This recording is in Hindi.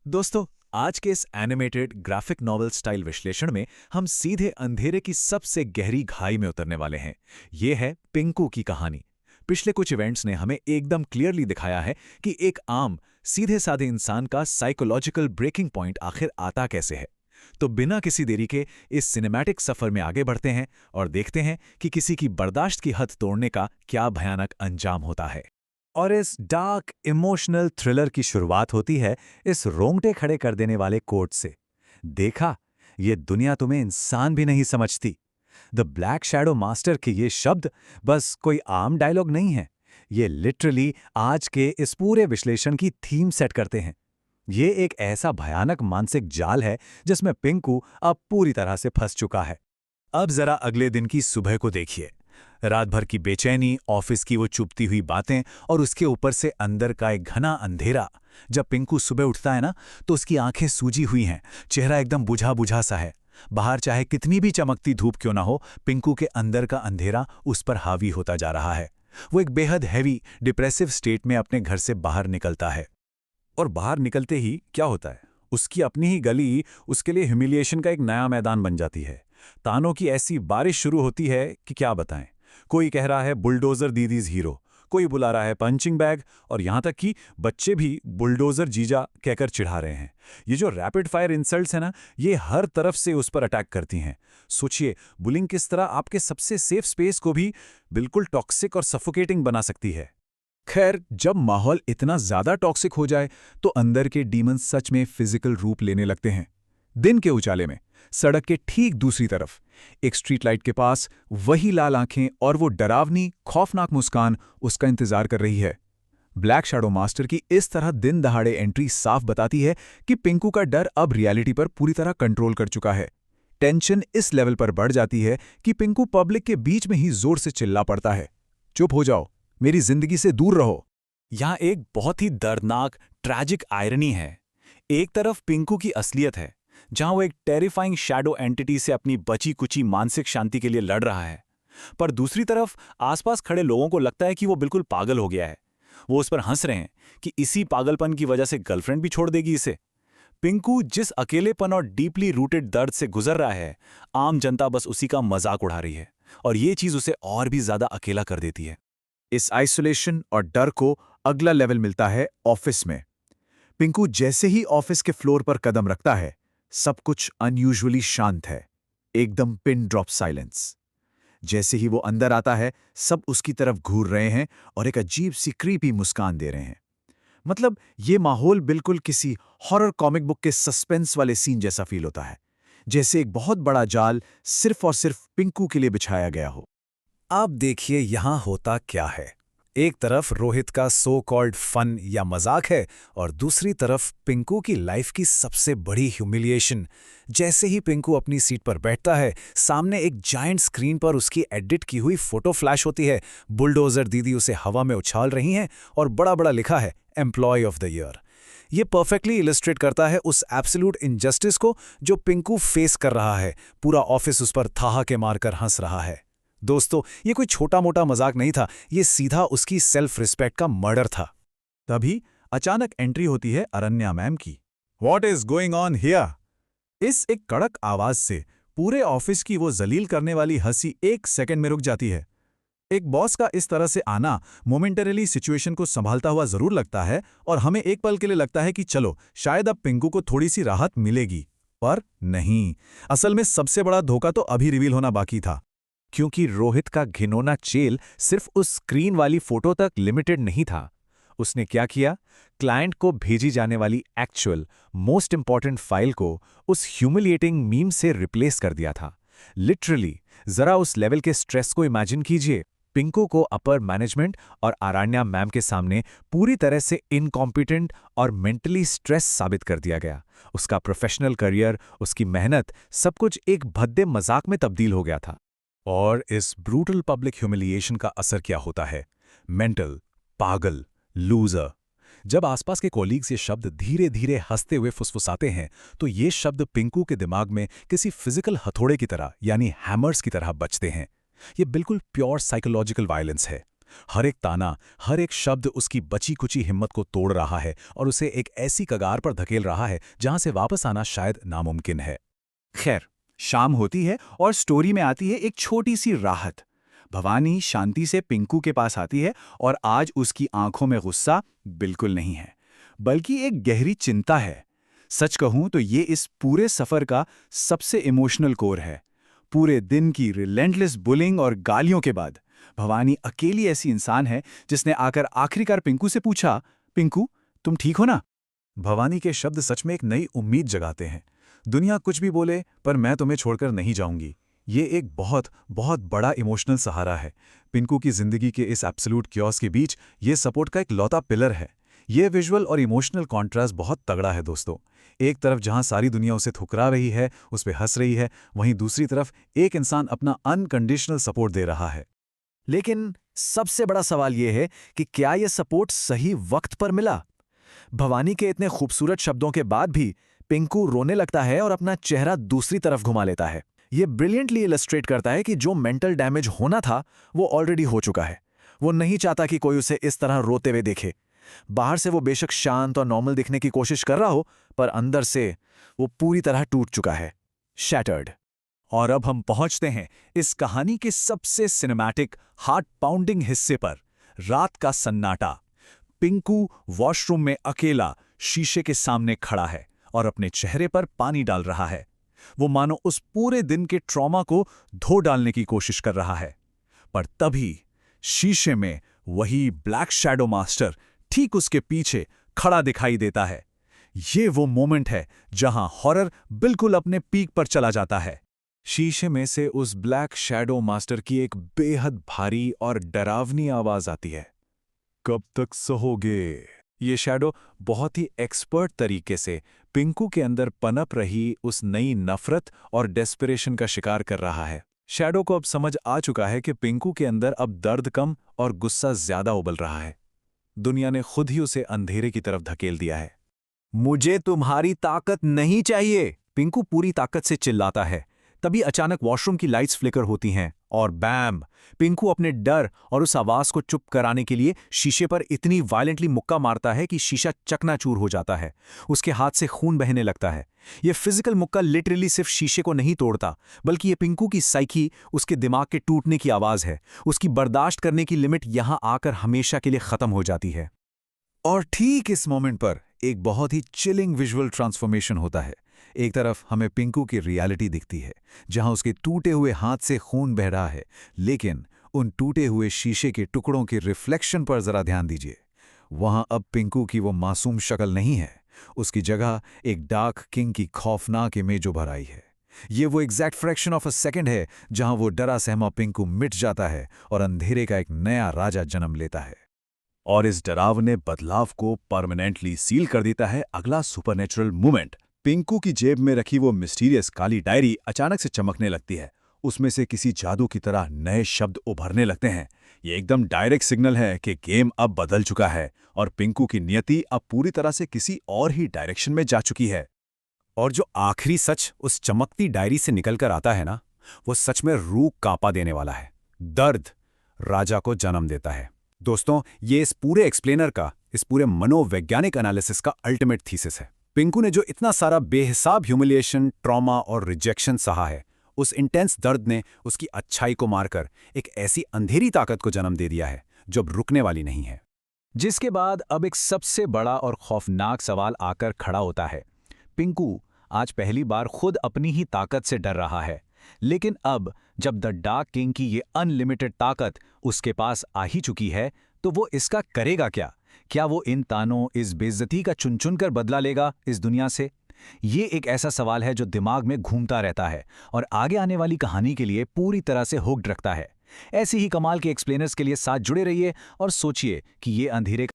दोस्तों, आज के इस एनिमेटेड ग्राफिक नॉवेल स्टाइल विश्लेषण में हम सीधे अंधेरे की सबसे गहरी खाई में उतरने वाले हैं। ये है पिंकू की कहानी। पिछले कुछ इवेंट्स ने हमें एकदम क्लियरली दिखाया है कि एक आम सीधे साधे इंसान का साइकोलॉजिकल ब्रेकिंग पॉइंट आखिर आता कैसे है। तो बिना किसी देरी के इस सिनेमैटिक सफर में आगे बढ़ते हैं और देखते हैं कि किसी की बर्दाश्त की हद तोड़ने का क्या भयानक अंजाम होता है। और इस डार्क इमोशनल थ्रिलर की शुरुआत होती है इस रोंगटे खड़े कर देने वाले कोट से। देखा, ये दुनिया तुम्हें इंसान भी नहीं समझती। द ब्लैक शैडो मास्टर के ये शब्द बस कोई आम डायलॉग नहीं है। ये लिटरली आज के इस पूरे विश्लेषण की थीम सेट करते हैं। ये एक ऐसा भयानक मानसिक जाल है जिसमें पिंकू अब पूरी तरह से फंस चुका है। अब जरा अगले दिन की सुबह को देखिए। रात भर की बेचैनी, ऑफिस की वो चुभती हुई बातें और उसके ऊपर से अंदर का एक घना अंधेरा। जब पिंकू सुबह उठता है ना, तो उसकी आंखें सूजी हुई हैं, चेहरा एकदम बुझा बुझा सा है। बाहर चाहे कितनी भी चमकती धूप क्यों ना हो, पिंकू के अंदर का अंधेरा उस पर हावी होता जा रहा है। वो एक बेहद हैवी डिप्रेसिव स्टेट में अपने घर से बाहर निकलता है। और बाहर निकलते ही क्या होता है, उसकी अपनी ही गली उसके लिए ह्यूमिलिएशन का एक नया मैदान बन जाती है। तानों की ऐसी बारिश शुरू होती है कि क्या बताएं। कोई कह रहा है बुलडोजर दीदीज हीरो, कोई बुला रहा है पंचिंग बैग, और यहां तक कि बच्चे भी बुलडोजर जीजा कहकर चिढ़ा रहे हैं। ये जो रैपिड फायर इंसल्ट्स है ना, ये हर तरफ से उस पर अटैक करती हैं। सोचिए, बुलिंग किस तरह आपके सबसे सेफ स्पेस को भी बिल्कुल टॉक्सिक और सफोकेटिंग बना सकती है। खैर, जब माहौल इतना ज्यादा टॉक्सिक हो जाए तो अंदर के डीमंस सच में फिजिकल रूप लेने लगते हैं। दिन के उजाले में सड़क के ठीक दूसरी तरफ एक स्ट्रीट लाइट के पास वही लाल आंखें और वो डरावनी खौफनाक मुस्कान उसका इंतजार कर रही है। ब्लैक शैडो मास्टर की इस तरह दिन दहाड़े एंट्री साफ बताती है कि पिंकू का डर अब रियलिटी पर पूरी तरह कंट्रोल कर चुका है। टेंशन इस लेवल पर बढ़ जाती है कि पिंकू पब्लिक के बीच में ही जोर से चिल्ला पड़ता है, चुप हो जाओ, मेरी जिंदगी से दूर रहो। यहां एक बहुत ही दर्दनाक ट्रैजिक आयरनी है। एक तरफ पिंकू की असलियत है, जहां वो एक टेरिफाइंग शैडो एंटिटी से अपनी बची कुची मानसिक शांति के लिए लड़ रहा है, पर दूसरी तरफ आसपास खड़े लोगों को लगता है कि वो बिल्कुल पागल हो गया है। वो उस पर हंस रहे हैं कि इसी पागलपन की वजह से गर्लफ्रेंड भी छोड़ देगी इसे। पिंकू जिस अकेलेपन और डीपली रूटेड दर्द से गुजर रहा है, आम जनता बस उसी का मजाक उड़ा रही है, और ये चीज उसे और भी ज्यादा अकेला कर देती है। इस आइसोलेशन और डर को अगला लेवल मिलता है ऑफिस में। पिंकू जैसे ही ऑफिस के फ्लोर पर कदम रखता है, सब कुछ अनयूजुअली शांत है, एकदम पिन ड्रॉप साइलेंस। जैसे ही वो अंदर आता है, सब उसकी तरफ घूर रहे हैं और एक अजीब सी क्रीपी मुस्कान दे रहे हैं। मतलब ये माहौल बिल्कुल किसी हॉरर कॉमिक बुक के सस्पेंस वाले सीन जैसा फील होता है, जैसे एक बहुत बड़ा जाल सिर्फ और सिर्फ पिंकू के लिए बिछाया गया हो। अब देखिए यहां होता क्या है। एक तरफ रोहित का सो कॉल्ड फन या मजाक है, और दूसरी तरफ पिंकू की लाइफ की सबसे बड़ी ह्यूमिलिएशन। जैसे ही पिंकू अपनी सीट पर बैठता है, सामने एक जायंट स्क्रीन पर उसकी एडिट की हुई फोटो फ्लैश होती है। बुलडोजर दीदी उसे हवा में उछाल रही हैं और बड़ा बड़ा लिखा है एम्प्लॉय ऑफ द ईयर। ये परफेक्टली इलस्ट्रेट करता है उस एब्सोल्यूट इनजस्टिस को जो पिंकू फेस कर रहा है। पूरा ऑफिस उस पर ठहाके मारकर हंस रहा है। दोस्तों, ये कोई छोटा मोटा मजाक नहीं था, ये सीधा उसकी सेल्फ रिस्पेक्ट का मर्डर था। तभी अचानक एंट्री होती है अरण्या मैम की। What is going on here? इस एक कड़क आवाज से पूरे ऑफिस की वो जलील करने वाली हंसी एक सेकंड में रुक जाती है। एक बॉस का इस तरह से आना मोमेंटरीली सिचुएशन को संभालता हुआ जरूर लगता है, और हमें एक पल के लिए लगता है कि चलो शायद अब पिंकू को थोड़ी सी राहत मिलेगी। पर नहीं, असल में सबसे बड़ा धोखा तो अभी रिवील होना बाकी था। क्योंकि रोहित का घिनौना चेल सिर्फ उस स्क्रीन वाली फोटो तक लिमिटेड नहीं था। उसने क्या किया, क्लाइंट को भेजी जाने वाली एक्चुअल मोस्ट इंपॉर्टेंट फाइल को उस ह्यूमिलिएटिंग मीम से रिप्लेस कर दिया था। लिटरली, जरा उस लेवल के स्ट्रेस को इमेजिन कीजिए। पिंकू को अपर मैनेजमेंट और आरण्या मैम के सामने पूरी तरह से इनकॉम्पिटेंट और मेंटली स्ट्रेस साबित कर दिया गया। उसका प्रोफेशनल करियर, उसकी मेहनत, सब कुछ एक भद्दे मजाक में तब्दील हो गया था। और इस ब्रूटल पब्लिक ह्यूमिलिएशन का असर क्या होता है? मेंटल, पागल, लूजर। जब आसपास के कॉलीग्स ये शब्द धीरे धीरे हंसते हुए फुसफुसाते हैं, तो ये शब्द पिंकू के दिमाग में किसी फिजिकल हथौड़े की तरह यानी हैमर्स की तरह बजते हैं। ये बिल्कुल प्योर साइकोलॉजिकल वायलेंस है। हर एक ताना, हर एक शब्द उसकी बची-कुची हिम्मत को तोड़ रहा है और उसे एक ऐसी कगार पर धकेल रहा है जहां से वापस आना शायद नामुमकिन है। खैर, शाम होती है और स्टोरी में आती है एक छोटी सी राहत। भवानी शांति से पिंकू के पास आती है और आज उसकी आंखों में गुस्सा बिल्कुल नहीं है, बल्कि एक गहरी चिंता है। सच कहूं तो ये इस पूरे सफर का सबसे इमोशनल कोर है। पूरे दिन की रिलेंटलेस बुलिंग और गालियों के बाद भवानी अकेली ऐसी इंसान है जिसने आकर आखिरकार पिंकू से पूछा, पिंकू, तुम ठीक हो ना? भवानी के शब्द सच में एक नई उम्मीद जगाते हैं। दुनिया कुछ भी बोले, पर मैं तुम्हें छोड़कर नहीं जाऊंगी। ये एक बहुत बहुत बड़ा इमोशनल सहारा है। पिंकू की जिंदगी के इस एब्सोल्यूट क्योस के बीच ये सपोर्ट का एक लौता पिलर है। ये विजुअल और इमोशनल कॉन्ट्रास्ट बहुत तगड़ा है दोस्तों। एक तरफ जहां सारी दुनिया उसे ठुकरा रही है, उस पे हंस रही है, वहीं दूसरी तरफ एक इंसान अपना अनकंडीशनल सपोर्ट दे रहा है। लेकिन सबसे बड़ा सवाल यह है कि क्या यह सपोर्ट सही वक्त पर मिला? भवानी के इतने खूबसूरत शब्दों के बाद भी पिंकू रोने लगता है और अपना चेहरा दूसरी तरफ घुमा लेता है। यह ब्रिलियंटली इलस्ट्रेट करता है कि जो मेंटल डैमेज होना था वो ऑलरेडी हो चुका है। वो नहीं चाहता कि कोई उसे इस तरह रोते हुए देखे। बाहर से वो बेशक शांत और नॉर्मल दिखने की कोशिश कर रहा हो, पर अंदर से वो पूरी तरह टूट चुका है, शैटर्ड। और अब हम पहुंचते हैं इस कहानी के सबसे सिनेमैटिक, हार्ट पाउंडिंग हिस्से पर। रात का सन्नाटा। पिंकू वॉशरूम में अकेला शीशे के सामने खड़ा है और अपने चेहरे पर पानी डाल रहा है। वो मानो उस पूरे दिन के ट्रॉमा को धो डालने की कोशिश कर रहा है। पर तभी शीशे में वही ब्लैक शैडो मास्टर ठीक उसके पीछे खड़ा दिखाई देता है। ये वो मोमेंट है जहां हॉरर बिल्कुल अपने पीक पर चला जाता है। शीशे में से उस ब्लैक शैडो मास्टर की एक बेहद भारी और डरावनी आवाज आती है, कब तक सहोगे? ये शैडो बहुत ही एक्सपर्ट तरीके से पिंकू के अंदर पनप रही उस नई नफरत और डेस्परेशन का शिकार कर रहा है। शैडो को अब समझ आ चुका है कि पिंकू के अंदर अब दर्द कम और गुस्सा ज्यादा उबल रहा है। दुनिया ने खुद ही उसे अंधेरे की तरफ धकेल दिया है। मुझे तुम्हारी ताकत नहीं चाहिए, पिंकू पूरी ताकत से चिल्लाता है। तभी अचानक वॉशरूम की लाइट्स फ्लिकर होती हैं और बैम! पिंकू अपने डर और उस आवाज को चुप कराने के लिए शीशे पर इतनी वायलेंटली मुक्का मारता है कि शीशा चकनाचूर हो जाता है। उसके हाथ से खून बहने लगता है। यह फिजिकल मुक्का लिटरली सिर्फ शीशे को नहीं तोड़ता, बल्कि यह पिंकू की साइकी, उसके दिमाग के टूटने की आवाज है। उसकी बर्दाश्त करने की लिमिट यहां आकर हमेशा के लिए खत्म हो जाती है। और ठीक इस मोमेंट पर एक बहुत ही चिलिंग विजुअल ट्रांसफॉर्मेशन होता है। एक तरफ हमें पिंकू की रियलिटी दिखती है, जहां उसके टूटे हुए हाथ से खून बह रहा है, लेकिन उन टूटे हुए शीशे के टुकड़ों के रिफ्लेक्शन पर जरा ध्यान दीजिए। वहां अब पिंकू की वो मासूम शक्ल नहीं है, उसकी जगह एक डार्क किंग की खौफनाक इमेज उभर आई है। ये वो exact fraction of a second है जहां वो डरा सहमा पिंकू मिट जाता है और अंधेरे का एक नया राजा जन्म लेता है। और इस डरावने बदलाव को परमानेंटली सील कर देता है अगला सुपरनेचुरल मूवमेंट। पिंकू की जेब में रखी वो मिस्टीरियस काली डायरी अचानक से चमकने लगती है। उसमें से किसी जादू की तरह नए शब्द उभरने लगते हैं। ये एकदम डायरेक्ट सिग्नल है कि गेम अब बदल चुका है और पिंकू की नियति अब पूरी तरह से किसी और ही डायरेक्शन में जा चुकी है। और जो आखिरी सच उस चमकती डायरी से निकलकर आता है ना, वो सच में रूह कांपा देने वाला है। दर्द राजा को जन्म देता है। दोस्तों, ये इस पूरे एक्सप्लेनर का, इस पूरे मनोवैज्ञानिक एनालिसिस का अल्टीमेट थीसिस है। पिंकू ने जो इतना सारा बेहिसाब ह्यूमिलिएशन, ट्रॉमा और रिजेक्शन सहा है, उस इंटेंस दर्द ने उसकी अच्छाई को मारकर एक ऐसी अंधेरी ताकत को जन्म दे दिया है जो अब रुकने वाली नहीं है। जिसके बाद अब एक सबसे बड़ा और खौफनाक सवाल आकर खड़ा होता है। पिंकू आज पहली बार खुद अपनी ही ताकत से डर रहा है, लेकिन अब जब द डार्क किंग की ये अनलिमिटेड ताकत उसके पास आ ही चुकी है, तो वो इसका करेगा क्या? क्या वो इन तानों, इस बेइज्जती का चुन चुन कर बदला लेगा इस दुनिया से? ये एक ऐसा सवाल है जो दिमाग में घूमता रहता है और आगे आने वाली कहानी के लिए पूरी तरह से हुक्ड रखता है। ऐसी ही कमाल के एक्सप्लेनर्स के लिए साथ जुड़े रहिए और सोचिए कि ये अंधेरे